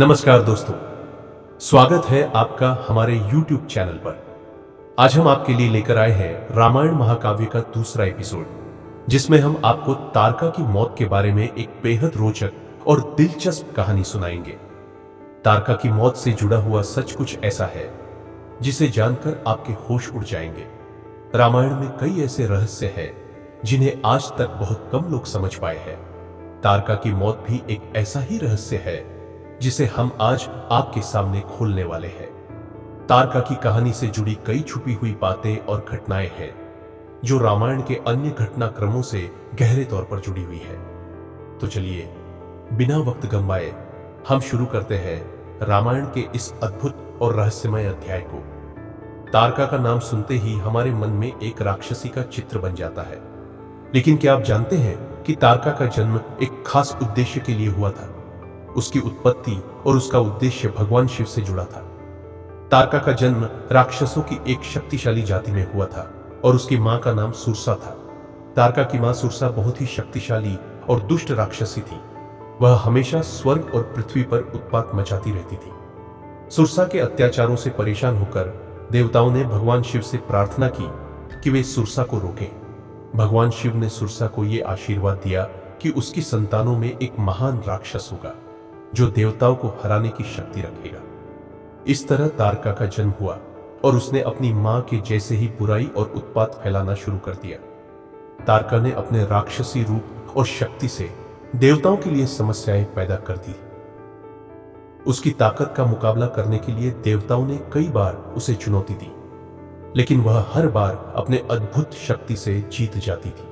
नमस्कार दोस्तों, स्वागत है आपका हमारे YouTube चैनल पर। आज हम आपके लिए लेकर आए हैं रामायण महाकाव्य का दूसरा एपिसोड, जिसमें हम आपको तारका की मौत के बारे में एक बेहद रोचक और दिलचस्प कहानी सुनाएंगे। तारका की मौत से जुड़ा हुआ सच कुछ ऐसा है जिसे जानकर आपके होश उड़ जाएंगे। रामायण में कई ऐसे रहस्य हैं जिन्हें आज तक बहुत कम लोग समझ पाए हैं। तारका की मौत भी एक ऐसा ही रहस्य है जिसे हम आज आपके सामने खोलने वाले हैं। तारका की कहानी से जुड़ी कई छुपी हुई बातें और घटनाएं हैं जो रामायण के अन्य घटनाक्रमों से गहरे तौर पर जुड़ी हुई है। तो चलिए बिना वक्त गंवाए हम शुरू करते हैं रामायण के इस अद्भुत और रहस्यमय अध्याय को। तारका का नाम सुनते ही हमारे मन में एक राक्षसी का चित्र बन जाता है, लेकिन क्या आप जानते हैं कि तारका का जन्म एक खास उद्देश्य के लिए हुआ था। उसकी उत्पत्ति और उसका उद्देश्य भगवान शिव से जुड़ा था। तारका का जन्म राक्षसों की एक शक्तिशाली जाति में हुआ था और उसकी मां का नाम सुरसा था। तारका की मां सुरसा बहुत ही शक्तिशाली और दुष्ट राक्षसी थी। वह हमेशा स्वर्ग और पृथ्वी पर उत्पात मचाती रहती थी। सुरसा के अत्याचारों से परेशान होकर देवताओं ने भगवान शिव से प्रार्थना की कि वे सुरसा को रोकें। भगवान शिव ने सुरसा को यह आशीर्वाद दिया कि उसकी संतानों में एक महान राक्षस होगा जो देवताओं को हराने की शक्ति रखेगा। इस तरह तारका का जन्म हुआ और उसने अपनी मां के जैसे ही बुराई और उत्पात फैलाना शुरू कर दिया। तारका ने अपने राक्षसी रूप और शक्ति से देवताओं के लिए समस्याएं पैदा कर दी। उसकी ताकत का मुकाबला करने के लिए देवताओं ने कई बार उसे चुनौती दी, लेकिन वह हर बार अपने अद्भुत शक्ति से जीत जाती थी।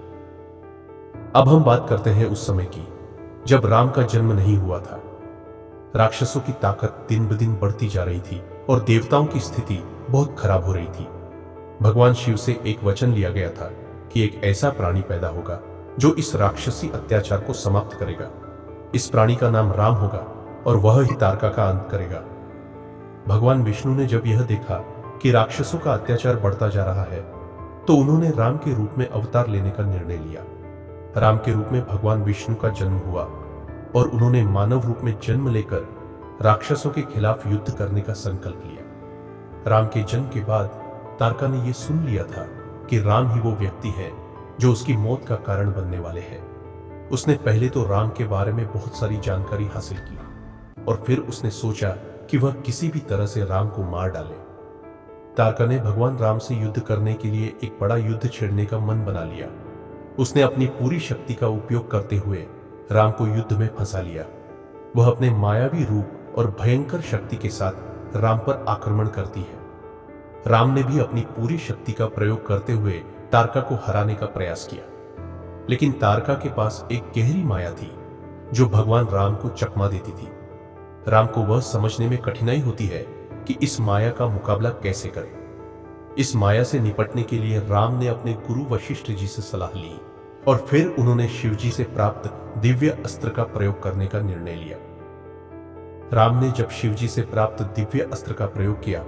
अब हम बात करते हैं उस समय की जब राम का जन्म नहीं हुआ था। राक्षसों की ताकत दिन ब दिन बढ़ती जा रही थी और देवताओं की स्थिति बहुत खराब हो रही थी। भगवान शिव से एक वचन लिया गया था कि एक ऐसा प्राणी पैदा होगा जो इस राक्षसी अत्याचार को समाप्त करेगा। इस प्राणी का नाम राम होगा और वह ही तारका का अंत करेगा। भगवान विष्णु ने जब यह देखा कि राक्षसों का अत्याचार बढ़ता जा रहा है, तो उन्होंने राम के रूप में अवतार लेने का निर्णय लिया। राम के रूप में भगवान विष्णु का जन्म हुआ और उन्होंने मानव रूप में जन्म लेकर राक्षसों के खिलाफ युद्ध करने का संकल्प लिया। राम के जन्म के बाद तारका ने यह सुन लिया था कि राम ही वो व्यक्ति है जो उसकी मौत का कारण बनने वाले हैं। उसने पहले तो राम के बारे में बहुत सारी जानकारी हासिल की और फिर उसने सोचा कि वह किसी भी तरह से राम को मार डाले। तारका ने भगवान राम से युद्ध करने के लिए एक बड़ा युद्ध छेड़ने का मन बना लिया। उसने अपनी पूरी शक्ति का उपयोग करते हुए राम को युद्ध में फंसा लिया। वह अपने मायावी रूप और भयंकर शक्ति के साथ राम पर आक्रमण करती है। राम ने भी अपनी पूरी शक्ति का प्रयोग करते हुए तारका को हराने का प्रयास किया, लेकिन तारका के पास एक गहरी माया थी जो भगवान राम को चकमा देती थी। राम को वह समझने में कठिनाई होती है कि इस माया का मुकाबला कैसे करें। इस माया से निपटने के लिए राम ने अपने गुरु वशिष्ठ जी से सलाह ली और फिर उन्होंने शिवजी से प्राप्त दिव्य अस्त्र का प्रयोग करने का निर्णय लिया। राम ने जब शिवजी से प्राप्त दिव्य अस्त्र का प्रयोग किया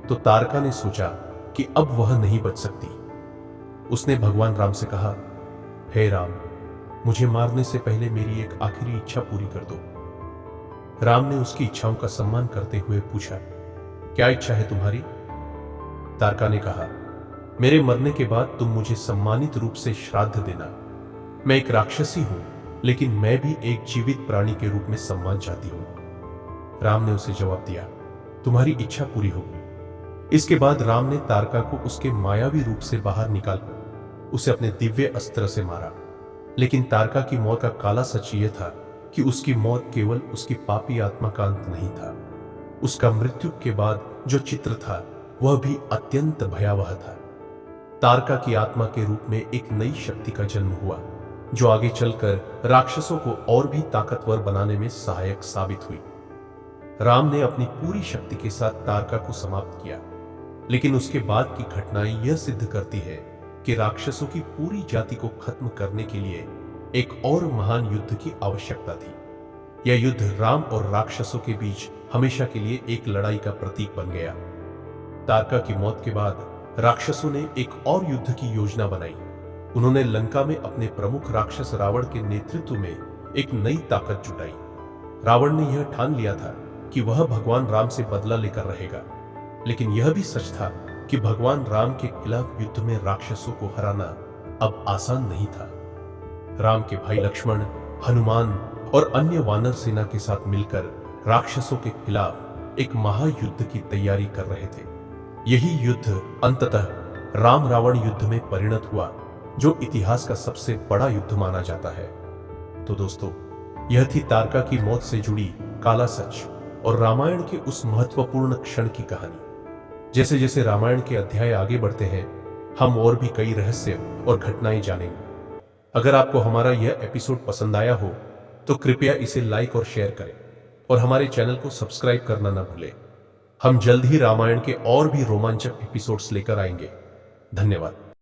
तो तारका ने सोचा कि अब वह नहीं बच सकती। उसने भगवान राम से कहा, हे राम, मुझे मारने से पहले मेरी एक आखिरी इच्छा पूरी कर दो। राम ने उसकी इच्छाओं का सम्मान करते हुए पूछा, क्या इच्छा है तुम्हारी? तारका ने कहा, मेरे मरने के बाद तुम मुझे सम्मानित रूप से श्राद्ध देना। मैं एक राक्षसी हूं, लेकिन मैं भी एक जीवित प्राणी के रूप में सम्मान चाहती हूं। राम ने उसे जवाब दिया, तुम्हारी इच्छा पूरी होगी। इसके बाद राम ने तारका को उसके मायावी रूप से बाहर निकालकर उसे अपने दिव्य अस्त्र से मारा। लेकिन तारका की मौत का काला सच यह था कि उसकी मौत केवल उसकी पापी आत्मा का अंत नहीं था। उसका मृत्यु के बाद जो चित्र था वह भी अत्यंत भयावह था। तारका की आत्मा के रूप में एक नई शक्ति का जन्म हुआ जो आगे चलकर राक्षसों को और भी ताकतवर बनाने में सहायक साबित हुई। राम ने अपनी पूरी शक्ति के साथ तारका को समाप्त किया, लेकिन उसके बाद की घटनाएं यह सिद्ध करती है कि राक्षसों की पूरी जाति को खत्म करने के लिए एक और महान युद्ध की आवश्यकता थी। यह युद्ध राम और राक्षसों के बीच हमेशा के लिए एक लड़ाई का प्रतीक बन गया। तारका की मौत के बाद राक्षसों ने एक और युद्ध की योजना बनाई। उन्होंने लंका में अपने प्रमुख राक्षस रावण के नेतृत्व में एक नई ताकत जुटाई। रावण ने यह ठान लिया था कि वह भगवान राम से बदला लेकर रहेगा, लेकिन यह भी सच था कि भगवान राम के खिलाफ युद्ध में राक्षसों को हराना अब आसान नहीं था। राम के भाई लक्ष्मण, हनुमान और अन्य वानर सेना के साथ मिलकर राक्षसों के खिलाफ एक महायुद्ध की तैयारी कर रहे थे। यही युद्ध अंततः राम रावण युद्ध में परिणत हुआ, जो इतिहास का सबसे बड़ा युद्ध माना जाता है। तो दोस्तों, यह थी तारका की मौत से जुड़ी काला सच और रामायण के उस महत्वपूर्ण क्षण की कहानी। जैसे जैसे रामायण के अध्याय आगे बढ़ते हैं, हम और भी कई रहस्य और घटनाएं जानेंगे। अगर आपको हमारा यह एपिसोड पसंद आया हो तो कृपया इसे लाइक और शेयर करें और हमारे चैनल को सब्सक्राइब करना न भूलें। हम जल्द ही रामायण के और भी रोमांचक एपिसोड्स लेकर आएंगे। धन्यवाद।